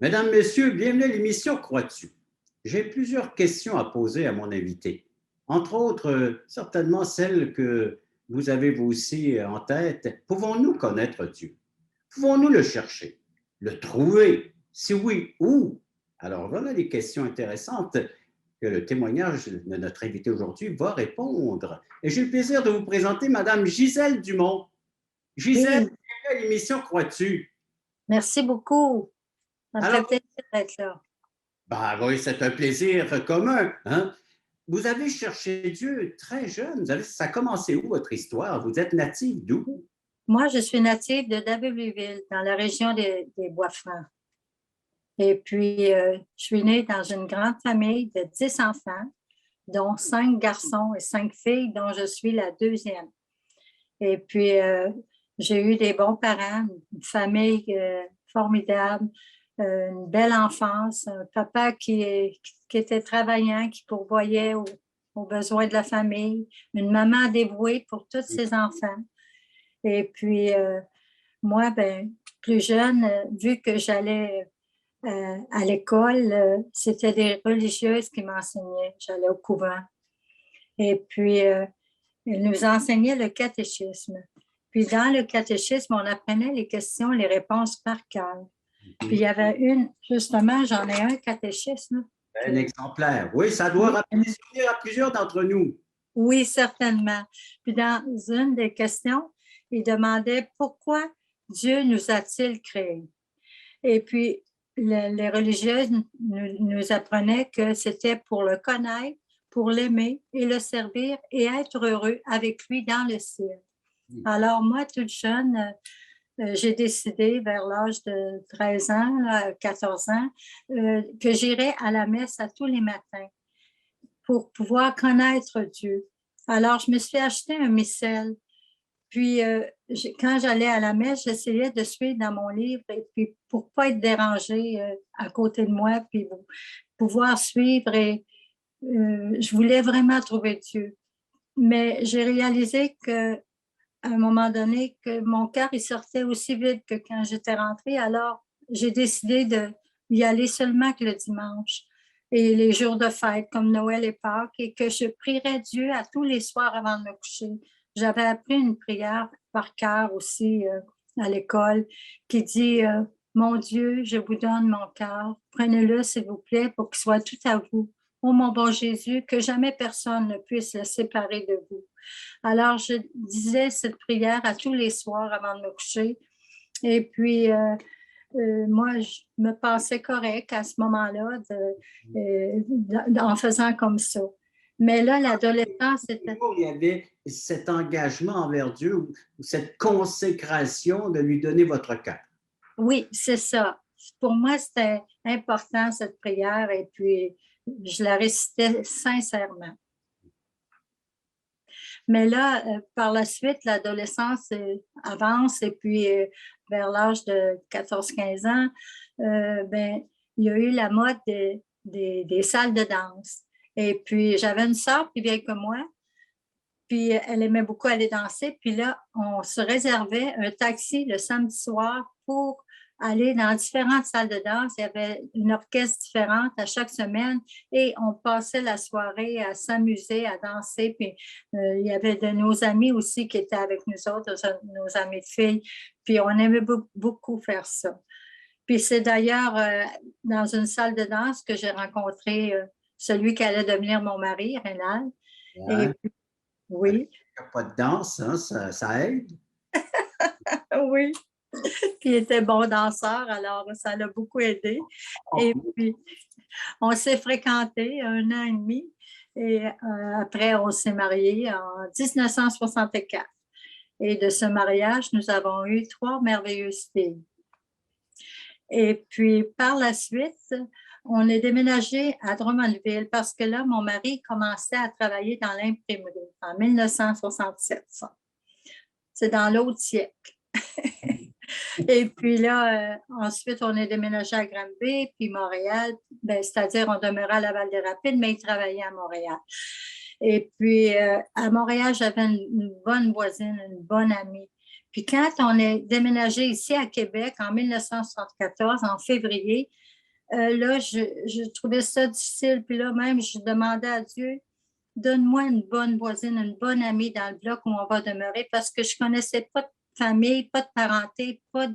Mesdames, Messieurs, bienvenue à l'émission Crois-tu? J'ai plusieurs questions à poser à mon invité. Entre autres, certainement celle que vous avez vous aussi en tête. Pouvons-nous connaître Dieu? Pouvons-nous le chercher? Le trouver? Si oui, où? Alors voilà les questions intéressantes que le témoignage de notre invité aujourd'hui va répondre. Et j'ai le plaisir de vous présenter Madame Gisèle Dumont. Gisèle, Oui, bienvenue à l'émission Crois-tu? merci beaucoup. Ça me fait Alors, plaisir d'être là. bah oui, c'est un plaisir commun, hein? Vous avez cherché Dieu très jeune. Ça a commencé où votre histoire? Vous êtes native d'où? Moi, je suis native de Dabbé-Louisville, dans la région des Bois-Francs. Et puis, je suis née dans une grande famille de 10 enfants, dont 5 garçons et 5 filles, dont je suis la deuxième. Et puis, j'ai eu des bons parents, une famille formidable, une belle enfance, un papa qui était travaillant, qui pourvoyait aux besoins de la famille, une maman dévouée pour tous ses enfants. Et puis, moi, ben, plus jeune, vu que j'allais à l'école, c'était des religieuses qui m'enseignaient. J'allais au couvent. Et puis, elles nous enseignaient le catéchisme. Puis, dans le catéchisme, on apprenait les questions, les réponses par cœur. Puis, il y avait une, justement, j'en ai un catéchisme. Un exemplaire. Oui, ça doit Oui, rappeler des souvenirs à plusieurs d'entre nous. oui, certainement. Puis dans une des questions, il demandait pourquoi Dieu nous a-t-il créés? Et puis, les religieuses nous apprenaient que c'était pour le connaître, pour l'aimer et le servir et être heureux avec lui dans le ciel. Alors, moi, toute jeune, j'ai décidé vers l'âge de 13 ans, là, 14 ans, que j'irais à la messe à tous les matins pour pouvoir connaître Dieu. Alors, je me suis acheté un missel. Puis, quand j'allais à la messe, j'essayais de suivre dans mon livre et puis pour ne pas être dérangée à côté de moi, puis pouvoir suivre. Et je voulais vraiment trouver Dieu. Mais j'ai réalisé que à un moment donné que mon cœur il sortait aussi vite que quand j'étais rentrée. Alors, j'ai décidé de y aller seulement que le dimanche et les jours de fête comme Noël et Pâques et que je prierais Dieu à tous les soirs avant de me coucher. J'avais appris une prière par cœur aussi à l'école qui dit Mon Dieu, je vous donne mon cœur. Prenez-le, s'il vous plaît, pour qu'il soit tout à vous. Ô mon bon Jésus, que jamais personne ne puisse le séparer de vous. Alors, je disais cette prière à tous les soirs avant de me coucher. Et puis, moi, je me pensais correct à ce moment-là en faisant comme ça. Mais là, l'adolescence, c'était... Il y avait cet engagement envers Dieu ou cette consécration de lui donner votre cœur. Oui, c'est ça. Pour moi, c'était important, cette prière, et puis je la récitais sincèrement. Mais là, par la suite, l'adolescence avance et puis vers l'âge de 14-15 ans, ben, il y a eu la mode des salles de danse. Et puis, j'avais une sœur plus vieille que moi, puis elle aimait beaucoup aller danser. Puis là, on se réservait un taxi le samedi soir pour aller dans différentes salles de danse. Il y avait une orchestre différente à chaque semaine et on passait la soirée à s'amuser, à danser. Puis il y avait de nos amis aussi qui étaient avec nous autres, nos amis de filles. Puis on aimait beaucoup faire ça. Puis c'est d'ailleurs dans une salle de danse que j'ai rencontré celui qui allait devenir mon mari, Rénal. Et Hein? puis, Avec oui, pas de danse, hein, ça aide. oui. Puis il était bon danseur, alors ça l'a beaucoup aidé. Et puis, on s'est fréquentés 1 an et demi. Et après, on s'est mariés en 1964. Et de ce mariage, nous avons eu 3 merveilleuses filles. Et puis, par la suite, on est déménagé à Drummondville parce que là, mon mari commençait à travailler dans l'imprimerie en 1967. Ça. C'est dans l'autre siècle. Et puis là, ensuite, on est déménagé à Granby, puis Montréal, ben, c'est-à-dire on demeurait à Laval-des-Rapides, mais il travaillait à Montréal. Et puis, à Montréal, j'avais une bonne voisine, une bonne amie. Puis quand on est déménagé ici à Québec en 1974, en février, là, je trouvais ça difficile. Puis là, même, je demandais à Dieu, donne-moi une bonne voisine, une bonne amie dans le bloc où on va demeurer parce que je ne connaissais pas de famille, pas de parenté, pas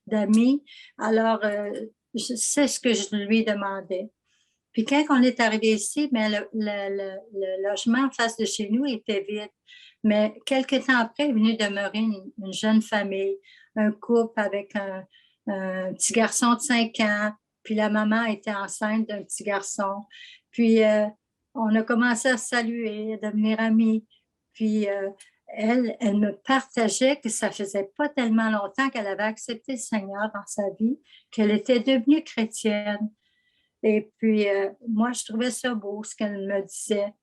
d'amis. Alors, c'est ce que je lui demandais. Puis quand on est arrivé ici, ben, le logement en face de chez nous était vide. Mais quelques temps après est venue demeurer une jeune famille, un couple avec un petit garçon de 5 ans. Puis la maman était enceinte d'un petit garçon. Puis on a commencé à se saluer, à devenir amis. Puis elle me partageait que ça faisait pas tellement longtemps qu'elle avait accepté le Seigneur dans sa vie, qu'elle était devenue chrétienne. Et puis, moi, je trouvais ça beau, ce qu'elle me disait.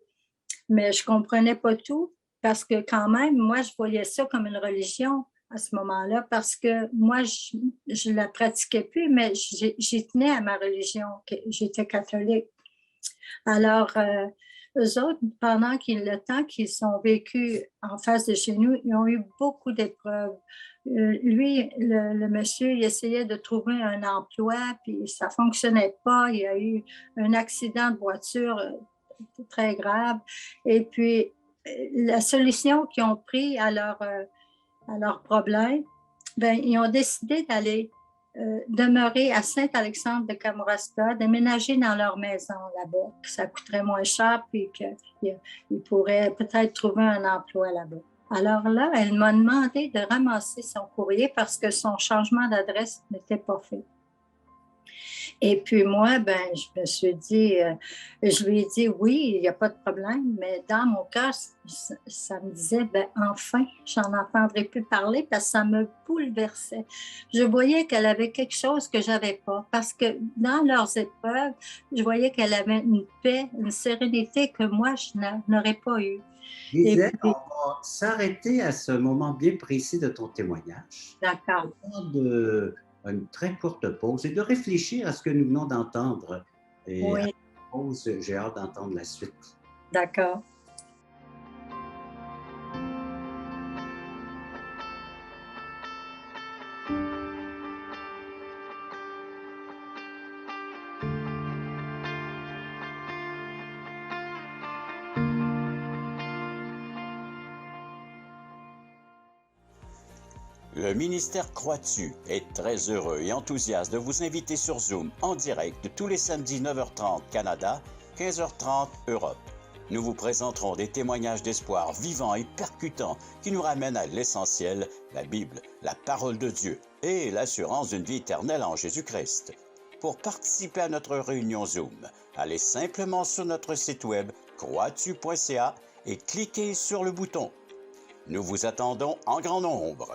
Mais je ne comprenais pas tout parce que quand même, moi, je voyais ça comme une religion à ce moment-là parce que moi, je ne la pratiquais plus, mais j'y tenais à ma religion. J'étais catholique. Alors, eux autres, pendant le temps qu'ils sont vécus en face de chez nous, ils ont eu beaucoup d'épreuves. Lui, le monsieur, il essayait de trouver un emploi, puis ça ne fonctionnait pas. Il y a eu un accident de voiture très grave. Et puis, la solution qu'ils ont pris à leur problème, ben, ils ont décidé d'aller demeurer à Saint-Alexandre de Kamouraska, déménager dans leur maison là-bas, que ça coûterait moins cher, puis qu'ils pourraient peut-être trouver un emploi là-bas. Alors là, elle m'a demandé de ramasser son courrier parce que son changement d'adresse n'était pas fait. Et puis moi, ben, je me suis dit, je lui ai dit oui, il n'y a pas de problème, mais dans mon cœur, ça me disait, ben, enfin, j'en entendrai plus parler parce que ça me bouleversait. Je voyais qu'elle avait quelque chose que j'avais pas parce que dans leurs épreuves, je voyais qu'elle avait une paix, une sérénité que moi, je n'aurais pas eue. Gisèle, on va s'arrêter à ce moment bien précis de ton témoignage. D'accord. Une très courte pause et de réfléchir à ce que nous venons d'entendre. Et à Oui. la pause, j'ai hâte d'entendre la suite. D'accord. Le ministère Croix-Dessus est très heureux et enthousiaste de vous inviter sur Zoom en direct tous les samedis 9h30 Canada, 15h30 Europe. Nous vous présenterons des témoignages d'espoir vivants et percutants qui nous ramènent à l'essentiel, la Bible, la parole de Dieu et l'assurance d'une vie éternelle en Jésus-Christ. Pour participer à notre réunion Zoom, allez simplement sur notre site web croixdessus.ca et cliquez sur le bouton. Nous vous attendons en grand nombre.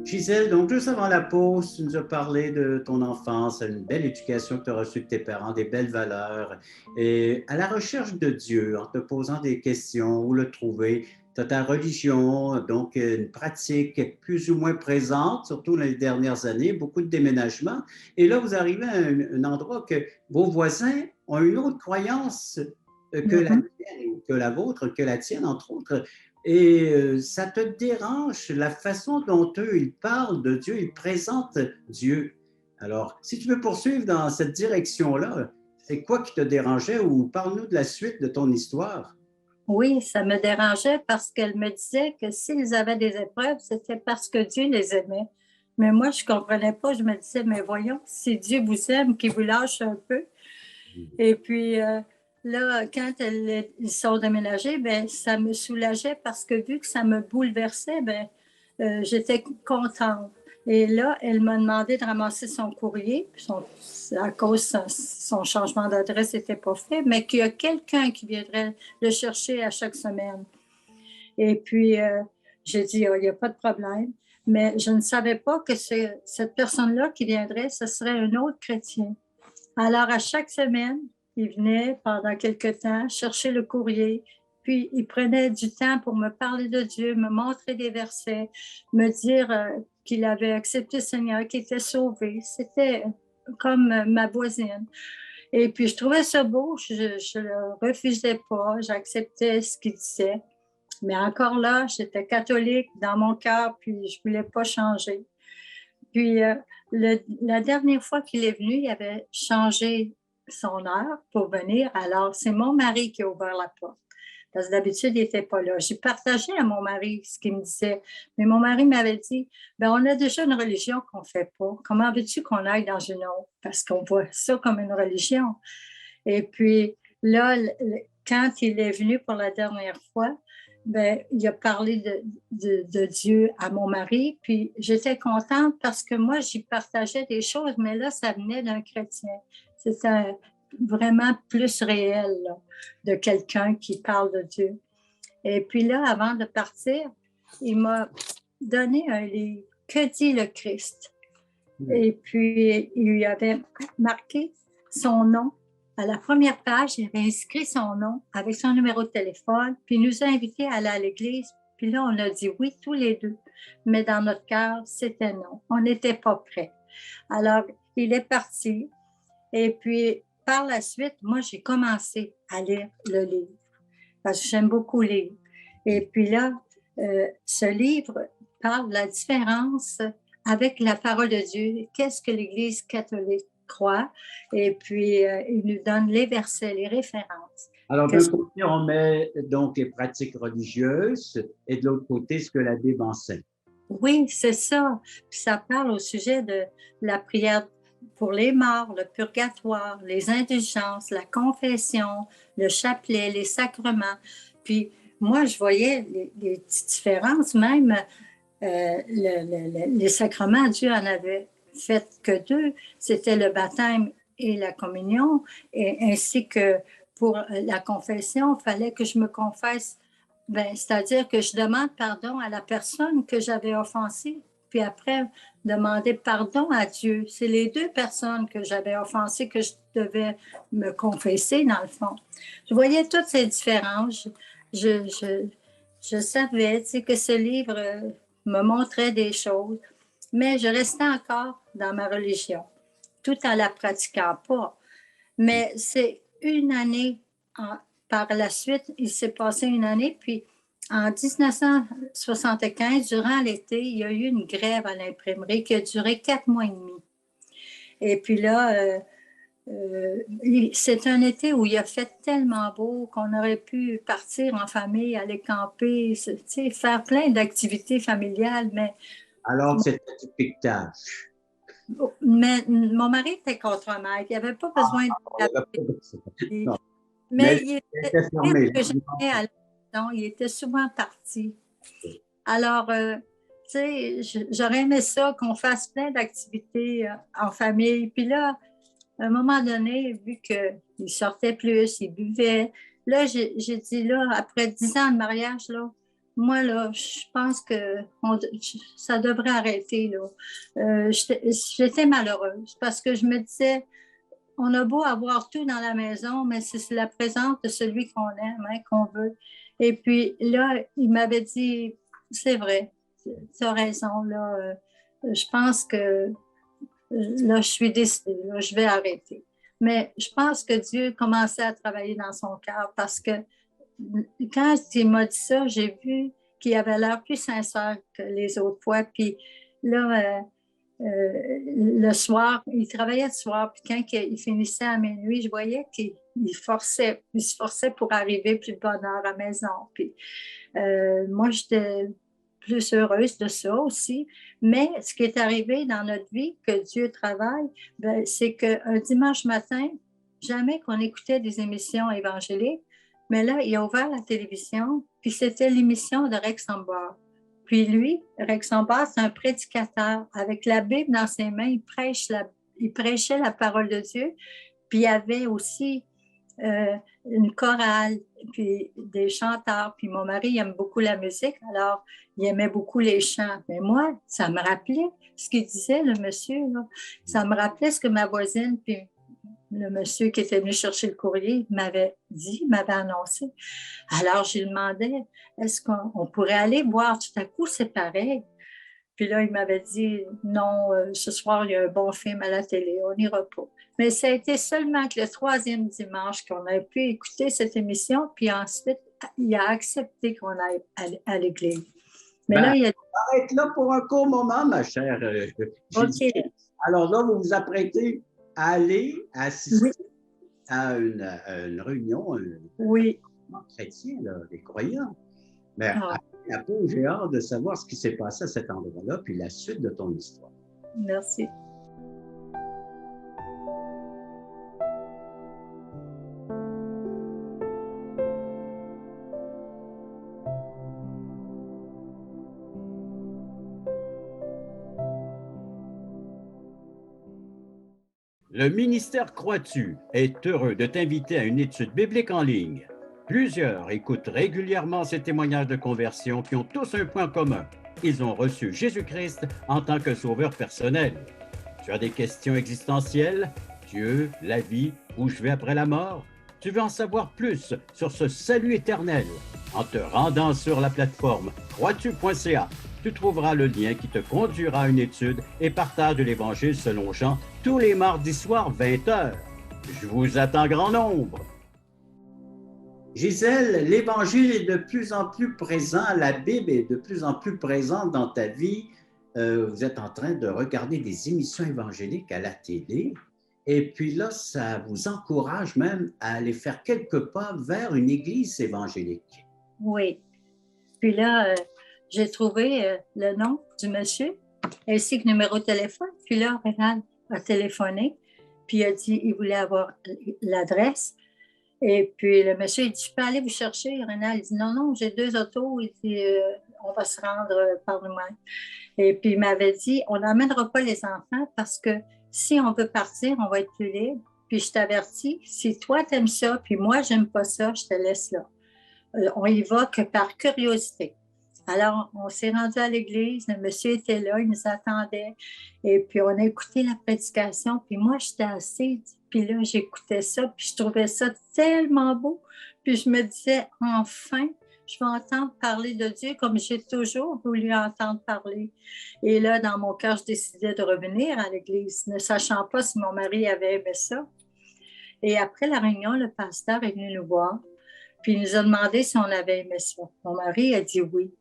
Gisèle, donc juste avant la pause, tu nous as parlé de ton enfance, une belle éducation que tu as reçue de tes parents, des belles valeurs, et à la recherche de Dieu, en te posant des questions, où le trouver. Tu as ta religion, donc une pratique plus ou moins présente, surtout dans les dernières années, beaucoup de déménagements. Et là, vous arrivez à un endroit que vos voisins ont une autre croyance que la tienne, ou que la vôtre, que la tienne, entre autres. Et ça te dérange la façon dont eux, ils parlent de Dieu, ils présentent Dieu. Alors, si tu veux poursuivre dans cette direction-là, c'est quoi qui te dérangeait ou parle-nous de la suite de ton histoire? Oui, ça me dérangeait parce qu'elle me disait que s'ils avaient des épreuves, c'était parce que Dieu les aimait. Mais moi, je ne comprenais pas. Je me disais, mais voyons, si Dieu vous aime, qu'il vous lâche un peu. Et puis, là, quand ils sont déménagés, ben, ça me soulageait parce que vu que ça me bouleversait, ben, j'étais contente. Et là, elle m'a demandé de ramasser son courrier, à cause de son changement d'adresse n'était pas fait, mais qu'il y a quelqu'un qui viendrait le chercher à chaque semaine. Et puis, j'ai dit, oh, il n'y a pas de problème. Mais je ne savais pas que cette personne-là qui viendrait, ce serait un autre chrétien. Alors, à chaque semaine, il venait pendant quelque temps chercher le courrier, puis il prenait du temps pour me parler de Dieu, me montrer des versets, me dire qu'il avait accepté le Seigneur, qu'il était sauvé. C'était comme ma voisine. Et puis, je trouvais ça beau, je ne le refusais pas, j'acceptais ce qu'il disait. Mais encore là, j'étais catholique dans mon cœur, puis je ne voulais pas changer. Puis, la dernière fois qu'il est venu, il avait changé son heure pour venir. Alors, c'est mon mari qui a ouvert la porte. Parce que d'habitude, il n'était pas là. J'ai partagé à mon mari ce qu'il me disait. Mais mon mari m'avait dit, ben, on a déjà une religion qu'on ne fait pas. Comment veux-tu qu'on aille dans une autre? Parce qu'on voit ça comme une religion. Et puis là, quand il est venu pour la dernière fois, ben, il a parlé de Dieu à mon mari. Puis j'étais contente parce que moi, j'y partageais des choses, mais là, ça venait d'un chrétien. C'était vraiment plus réel là, de quelqu'un qui parle de Dieu. Et puis là, avant de partir, il m'a donné un livre, Que dit le Christ? Et puis, il lui avait marqué son nom. À la première page, il avait inscrit son nom avec son numéro de téléphone, puis il nous a invités à aller à l'église. Puis là, on a dit oui, tous les deux. Mais dans notre cœur, c'était non. On n'était pas prêts. Alors, il est parti. Et puis, par la suite, moi, j'ai commencé à lire le livre parce que j'aime beaucoup lire. Et puis là, ce livre parle de la différence avec la parole de Dieu. Qu'est-ce que l'Église catholique croit? Et puis, il nous donne les versets, les références. Alors, d'un côté, on met donc les pratiques religieuses et de l'autre côté, ce que la Bible enseigne. Oui, c'est ça. Puis ça parle au sujet de la prière pour les morts, le purgatoire, les indulgences, la confession, le chapelet, les sacrements. Puis moi, je voyais les petites différences, même les sacrements, Dieu en avait fait que deux. C'était le baptême et la communion, et ainsi que pour la confession, il fallait que je me confesse. Ben, c'est-à-dire que je demande pardon à la personne que j'avais offensée, puis après, demander pardon à Dieu. C'est les deux personnes que j'avais offensées que je devais me confesser, dans le fond. Je voyais toutes ces différences. Je savais, tu sais, que ce livre me montrait des choses, mais je restais encore dans ma religion, tout en la pratiquant pas. Mais c'est une année, par la suite, il s'est passé une année, puis en 1975, durant l'été, il y a eu une grève à l'imprimerie qui a duré 4 mois et demi. Et puis là, c'est un été où il a fait tellement beau qu'on aurait pu partir en famille, aller camper, tu sais, faire plein d'activités familiales, Alors, c'était du piquetage. mais mon mari était contre-maître. Il n'y avait pas besoin de... Mais il était fermé. que j'aimais à la maison. Il était souvent parti. Alors, tu sais, j'aurais aimé ça, qu'on fasse plein d'activités en famille. Puis là, à un moment donné, vu qu'il sortait plus, il buvait, là, j'ai dit, là, après 10 ans de mariage, là, moi, là, je pense que ça devrait arrêter, là. J'étais malheureuse parce que je me disais, on a beau avoir tout dans la maison, mais c'est la présence de celui qu'on aime, hein, qu'on veut. Et puis là, il m'avait dit, c'est vrai, tu as raison, là, je pense que là, je suis décidée, là, je vais arrêter. Mais je pense que Dieu commençait à travailler dans son cœur parce que quand il m'a dit ça, j'ai vu qu'il avait l'air plus sincère que les autres fois. Puis là, le soir, il travaillait le soir, puis quand il finissait à minuit, je voyais qu'il se forçait pour arriver plus de bonne heure à la maison. Puis moi, j'étais plus heureuse de ça aussi. Mais ce qui est arrivé dans notre vie, que Dieu travaille, ben, c'est qu'un dimanche matin, jamais qu'on écoutait des émissions évangéliques, mais là, il a ouvert la télévision, puis c'était l'émission de Rex Ambard. Puis lui, Rex Ambard, c'est un prédicateur. Avec la Bible dans ses mains, il prêchait la parole de Dieu. Puis il y avait aussi une chorale, puis des chanteurs. Puis mon mari, il aime beaucoup la musique, alors il aimait beaucoup les chants. Mais moi, ça me rappelait ce qu'il disait, le monsieur, là. Ça me rappelait ce que ma voisine, puis le monsieur qui était venu chercher le courrier m'avait dit, m'avait annoncé. Alors, je lui demandais, est-ce qu'on pourrait aller voir tout à coup, c'est pareil. Puis là, il m'avait dit, non, ce soir, il y a un bon film à la télé, on n'ira pas. Mais ça a été seulement que le 3e dimanche qu'on a pu écouter cette émission, puis ensuite, il a accepté qu'on aille à l'église. Mais Ben, là, il y a... arrête là pour un court moment, ma chère Gisèle. OK. Alors là, vous vous apprêtez à aller Oui, assister à une réunion oui. chrétien, là, des croyants. Mais Ah, après, j'ai hâte de savoir ce qui s'est passé à cet endroit-là, puis la suite de ton histoire. merci. Le ministère Croix-tu est heureux de t'inviter à une étude biblique en ligne. Plusieurs écoutent régulièrement ces témoignages de conversion qui ont tous un point commun. Ils ont reçu Jésus-Christ en tant que sauveur personnel. Tu as des questions existentielles? Dieu, la vie, où je vais après la mort? Tu veux en savoir plus sur ce salut éternel? En te rendant sur la plateforme croitu.ca, tu trouveras le lien qui te conduira à une étude et partage de l'Évangile selon Jean tous les mardis soirs 20h. Je vous attends grand nombre. Gisèle, l'Évangile est de plus en plus présent, la Bible est de plus en plus présente dans ta vie. Vous êtes en train de regarder des émissions évangéliques à la télé. Et puis là, ça vous encourage même à aller faire quelques pas vers une église évangélique. Oui. Puis là, j'ai trouvé le nom du monsieur ainsi que le numéro de téléphone. Puis là, Rénal a téléphoné, puis il a dit qu'il voulait avoir l'adresse. Et puis le monsieur, il dit, je peux aller vous chercher. Rénal, il dit, non, non, j'ai 2 autos. Il dit, on va se rendre par nous-mêmes. Et puis il m'avait dit, on n'emmènera pas les enfants parce que si on veut partir, on va être plus libre. Puis je t'avertis, si toi t'aimes ça, puis moi j'aime pas ça, je te laisse là. On y va que par curiosité. Alors, on s'est rendu à l'église, le monsieur était là, il nous attendait, et puis on a écouté la prédication, puis moi, j'étais assise, puis là, j'écoutais ça, puis je trouvais ça tellement beau, puis je me disais, enfin, je vais entendre parler de Dieu comme j'ai toujours voulu entendre parler. Et là, dans mon cœur, je décidais de revenir à l'église, ne sachant pas si mon mari avait aimé ça. Et après la réunion, le pasteur est venu nous voir, puis il nous a demandé si on avait aimé ça. Mon mari a dit oui.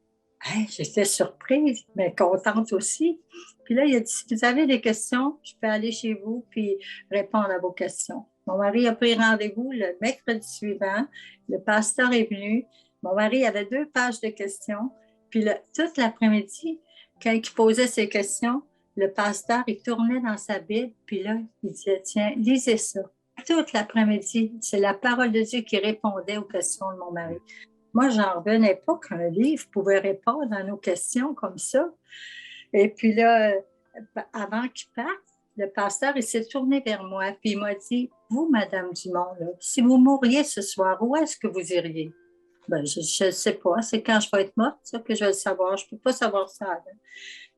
Hey, j'étais surprise, mais contente aussi. Puis là, il a dit, si vous avez des questions, je peux aller chez vous puis répondre à vos questions. Mon mari a pris rendez-vous le mercredi suivant. Le pasteur est venu. Mon mari avait 2 pages de questions. Puis toute l'après-midi, quand il posait ses questions, le pasteur, il tournait dans sa Bible. Puis là, il disait, tiens, lisez ça. Toute l'après-midi, c'est la parole de Dieu qui répondait aux questions de mon mari. Moi, j'en revenais pas qu'un livre pouvait répondre à nos questions comme ça. Et puis là, avant qu'il parte, le pasteur, il s'est tourné vers moi, puis il m'a dit, vous, Madame Dumont, là, si vous mouriez ce soir, où est-ce que vous iriez? Ben, je ne sais pas, c'est quand je vais être morte, ça, que je vais le savoir. Je ne peux pas savoir ça. Là.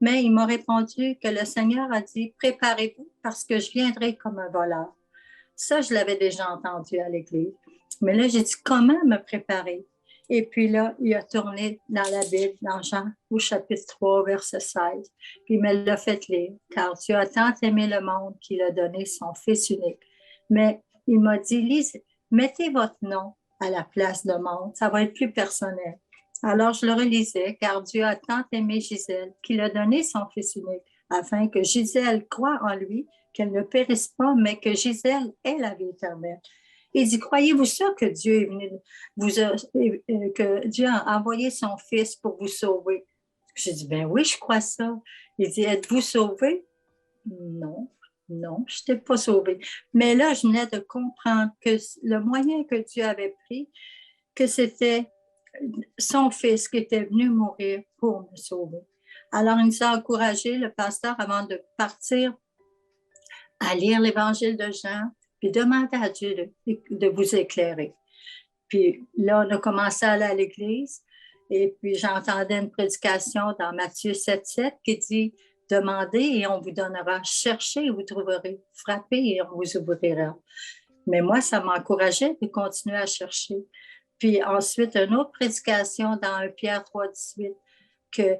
Mais il m'a répondu que le Seigneur a dit, préparez-vous parce que je viendrai comme un voleur. Ça, je l'avais déjà entendu à l'église. Mais là, j'ai dit, comment me préparer? Et puis là, il a tourné dans la Bible, dans Jean, au chapitre 3, verset 16. Puis il me l'a fait lire. Car Dieu a tant aimé le monde qu'il a donné son Fils unique. Mais il m'a dit, lisez, mettez votre nom à la place de monde. Ça va être plus personnel. Alors, je le relisais, car Dieu a tant aimé Gisèle qu'il a donné son Fils unique, afin que Gisèle croie en lui, qu'elle ne périsse pas, mais que Gisèle ait la vie éternelle. Il dit, croyez-vous ça que Dieu est venu que Dieu a envoyé son Fils pour vous sauver? J'ai dit, ben oui, je crois ça. Il dit, êtes-vous sauvé? Non, non, je n'étais pas sauvée. Mais là, je venais de comprendre que le moyen que Dieu avait pris, que c'était son Fils qui était venu mourir pour me sauver. Alors, il nous a encouragés, le pasteur, avant de partir, à lire l'Évangile de Jean, puis demander à Dieu de vous éclairer. Puis là, on a commencé à aller à l'église, et puis j'entendais une prédication dans Matthieu 7,7 qui dit « Demandez et on vous donnera, cherchez et vous trouverez, frappez et on vous ouvrira. » Mais moi, ça m'encourageait de continuer à chercher. Puis ensuite, une autre prédication dans 1 Pierre 3,18 que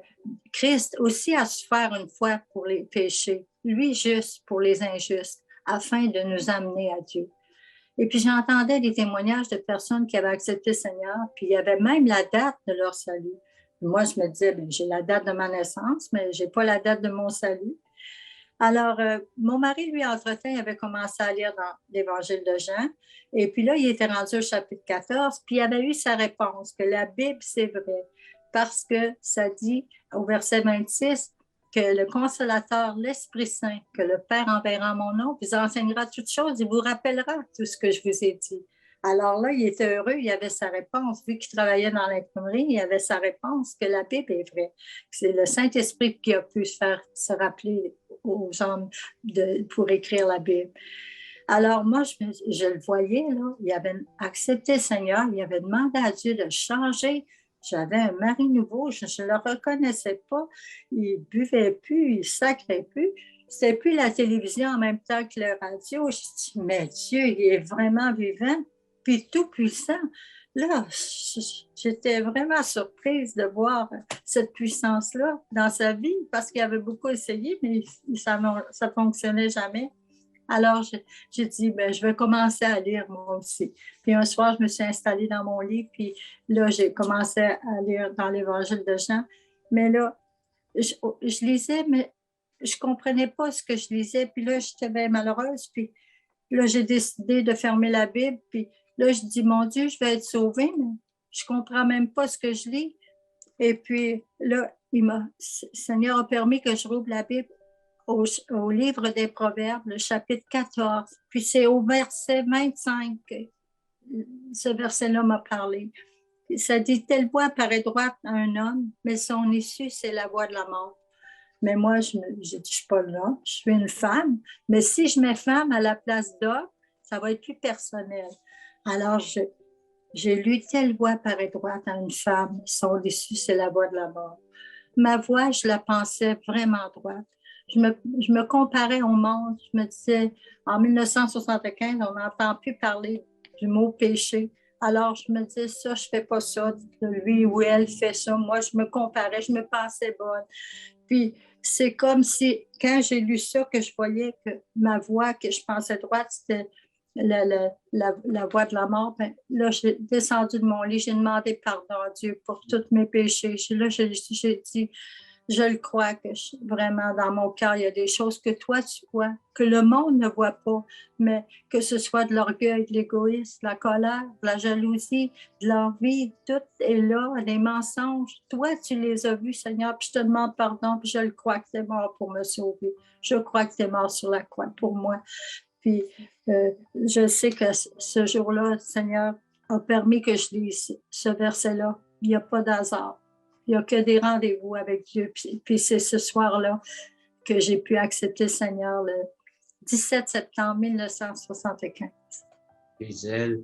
Christ aussi a souffert une fois pour les péchés, lui juste pour les injustes, afin de nous amener à Dieu. Et puis j'entendais des témoignages de personnes qui avaient accepté le Seigneur, puis il y avait même la date de leur salut. Moi, je me disais, ben, j'ai la date de ma naissance, mais je n'ai pas la date de mon salut. Alors, mon mari, lui, entre-temps, il avait commencé à lire dans l'Évangile de Jean. Et puis là, il était rendu au chapitre 14, puis il avait eu sa réponse, que la Bible, c'est vrai. Parce que ça dit au verset 26 que le Consolateur, l'Esprit Saint, que le Père enverra en mon nom, vous enseignera toutes choses et vous rappellera tout ce que je vous ai dit. Alors là, il était heureux, il avait sa réponse. Vu qu'il travaillait dans l'imprimerie, il avait sa réponse que la Bible est vraie. C'est le Saint-Esprit qui a pu se rappeler aux hommes pour écrire la Bible. Alors moi, je le voyais, là, il avait accepté le Seigneur, il avait demandé à Dieu de changer. J'avais un mari nouveau, je ne le reconnaissais pas, il ne buvait plus, il ne sacrait plus. C'était plus la télévision en même temps que la radio. Je dis, mais Dieu, il est vraiment vivant, puis tout puissant. Là, j'étais vraiment surprise de voir cette puissance-là dans sa vie parce qu'il avait beaucoup essayé, mais ça ne fonctionnait jamais. Alors, j'ai dit, ben, je vais commencer à lire moi aussi. Puis un soir, je me suis installée dans mon lit, puis là, j'ai commencé à lire dans l'Évangile de Jean. Mais là, je lisais, mais je ne comprenais pas ce que je lisais. Puis là, j'étais bien malheureuse. Puis là, j'ai décidé de fermer la Bible. Puis là, je dis, mon Dieu, je vais être sauvée, mais je ne comprends même pas ce que je lis. Et puis là, le Seigneur a permis que je rouvre la Bible au livre des Proverbes, le chapitre 14. Puis c'est au verset 25 que ce verset-là m'a parlé. Ça dit, telle voix paraît droite à un homme, mais son issue, c'est la voie de la mort. Mais moi, je ne suis pas là, je suis une femme. Mais si je mets femme à la place d'homme, ça va être plus personnel. Alors, j'ai lu, telle voix paraît droite à une femme, son issue, c'est la voie de la mort. Ma voix, je la pensais vraiment droite. Je me comparais au monde. Je me disais, en 1975, on n'entend plus parler du mot péché. Alors, je me disais, ça, je ne fais pas ça. Lui ou elle fait ça. Moi, je me comparais, je me pensais bonne. Puis, c'est comme si, quand j'ai lu ça, que je voyais que ma voix, que je pensais droite, c'était la voie de la mort. Ben, là, j'ai descendu de mon lit, j'ai demandé pardon à Dieu pour tous mes péchés. Là, j'ai dit, je le crois que vraiment dans mon cœur, il y a des choses que toi tu vois, que le monde ne voit pas, mais que ce soit de l'orgueil, de l'égoïsme, de la colère, de la jalousie, de l'envie, tout est là, les mensonges. Toi, tu les as vus, Seigneur, puis je te demande pardon, puis je le crois que tu es mort pour me sauver. Je crois que tu es mort sur la croix pour moi. Puis je sais que ce jour-là, Seigneur a permis que je lise ce verset-là. Il n'y a pas d'hasard. Il n'y a que des rendez-vous avec Dieu. Puis c'est ce soir-là que j'ai pu accepter le Seigneur le 17 septembre 1975. Gisèle,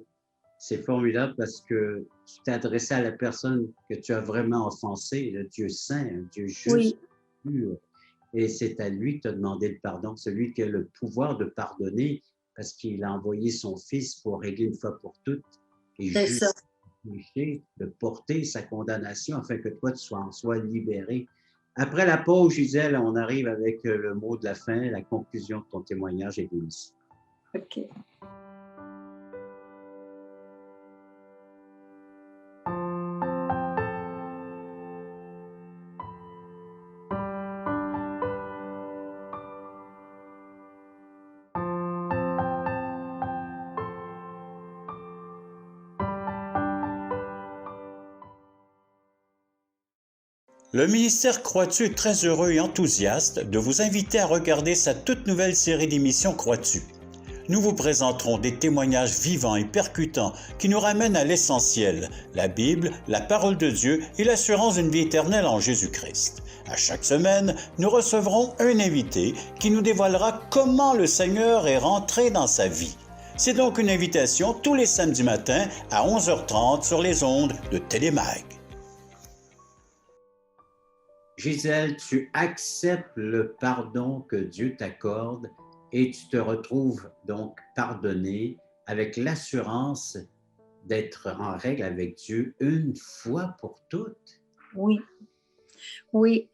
c'est formidable parce que tu t'es adressé à la personne que tu as vraiment offensée, le Dieu saint, un Dieu juste, oui. pur. Et c'est à lui que tu as demandé le pardon, celui qui a le pouvoir de pardonner parce qu'il a envoyé son Fils pour régler une fois pour toutes et juste de porter sa condamnation afin que toi, tu sois libéré. Après la pause, Gisèle, on arrive avec le mot de la fin, la conclusion de ton témoignage et nous. OK. Le ministère Croix-tu est très heureux et enthousiaste de vous inviter à regarder sa toute nouvelle série d'émissions Croix-tu. Nous vous présenterons des témoignages vivants et percutants qui nous ramènent à l'essentiel, la Bible, la parole de Dieu et l'assurance d'une vie éternelle en Jésus-Christ. À chaque semaine, nous recevrons un invité qui nous dévoilera comment le Seigneur est rentré dans sa vie. C'est donc une invitation tous les samedis matins à 11h30 sur les ondes de Télémag. Gisèle, tu acceptes le pardon que Dieu t'accorde et tu te retrouves donc pardonné avec l'assurance d'être en règle avec Dieu une fois pour toutes. Oui, oui.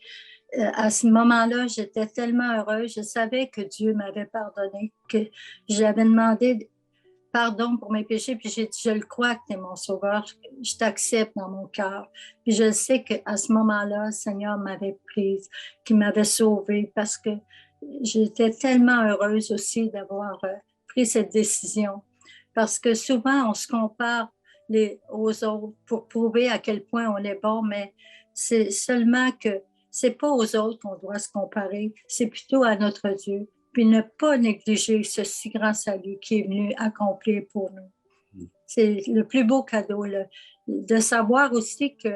À ce moment-là, j'étais tellement heureuse. Je savais que Dieu m'avait pardonné, que j'avais demandé pardon pour mes péchés, puis j'ai dit, je le crois que tu es mon sauveur, je t'accepte dans mon cœur. Puis je sais qu'à ce moment-là, le Seigneur m'avait prise, qu'il m'avait sauvée, parce que j'étais tellement heureuse aussi d'avoir pris cette décision. Parce que souvent, on se compare aux autres pour prouver à quel point on est bon, mais c'est seulement que c'est pas aux autres qu'on doit se comparer, c'est plutôt à notre Dieu. Puis ne pas négliger ce si grand salut qui est venu accomplir pour nous. C'est le plus beau cadeau, là, de savoir aussi que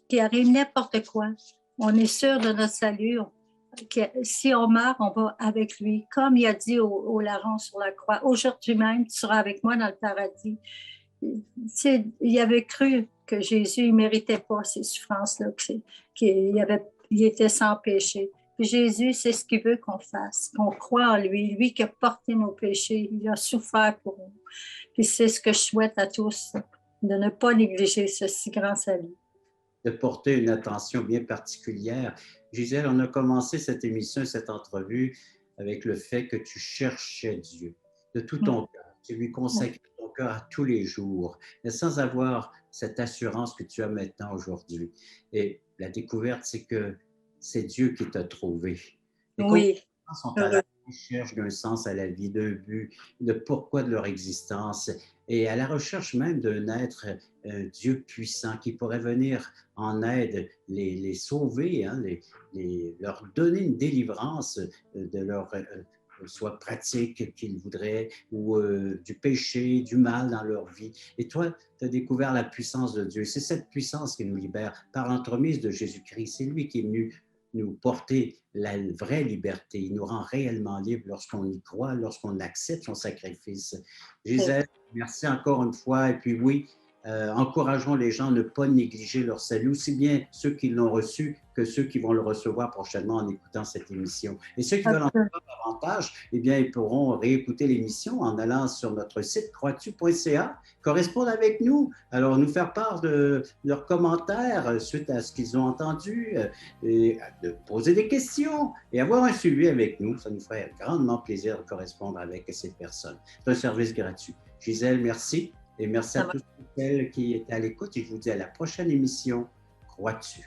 qu'il arrive n'importe quoi, on est sûr de notre salut. Que si on meurt, on va avec lui. Comme il a dit au larron sur la croix, aujourd'hui même, tu seras avec moi dans le paradis. Tu sais, il avait cru que Jésus ne méritait pas ces souffrances-là, qu'il était sans péché. Puis Jésus, c'est ce qu'il veut qu'on fasse, qu'on croie en lui, lui qui a porté nos péchés, il a souffert pour nous. Puis c'est ce que je souhaite à tous, de ne pas négliger ce si grand salut. De porter une attention bien particulière. Gisèle, on a commencé cette émission, cette entrevue avec le fait que tu cherchais Dieu de tout ton cœur. Tu lui consacres ton cœur à tous les jours, mais sans avoir cette assurance que tu as maintenant aujourd'hui. Et la découverte, c'est que c'est Dieu qui t'a trouvé. Et oui. Sont à la recherche d'un sens à la vie, d'un but, de pourquoi de leur existence, et à la recherche même d'un être, Dieu puissant qui pourrait venir en aide, les sauver, hein, leur donner une délivrance de leur soit pratique qu'ils voudraient, ou du péché, du mal dans leur vie. Et toi, tu as découvert la puissance de Dieu. C'est cette puissance qui nous libère par l'entremise de Jésus-Christ. C'est lui qui est venu nous porter la vraie liberté. Il nous rend réellement libres lorsqu'on y croit, lorsqu'on accepte son sacrifice. Gisèle, merci encore une fois. Et puis oui, encourageons les gens à ne pas négliger leur salut, aussi bien ceux qui l'ont reçu que ceux qui vont le recevoir prochainement en écoutant cette émission. Et ceux qui veulent en savoir davantage, eh bien, ils pourront réécouter l'émission en allant sur notre site croistu.ca, correspondre avec nous, alors nous faire part de leurs commentaires suite à ce qu'ils ont entendu, et de poser des questions et avoir un suivi avec nous. Ça nous ferait grandement plaisir de correspondre avec ces personnes. C'est un service gratuit. Gisèle, merci. Et merci à tous celles qui étaient à l'écoute. Et je vous dis à la prochaine émission. Crois-tu?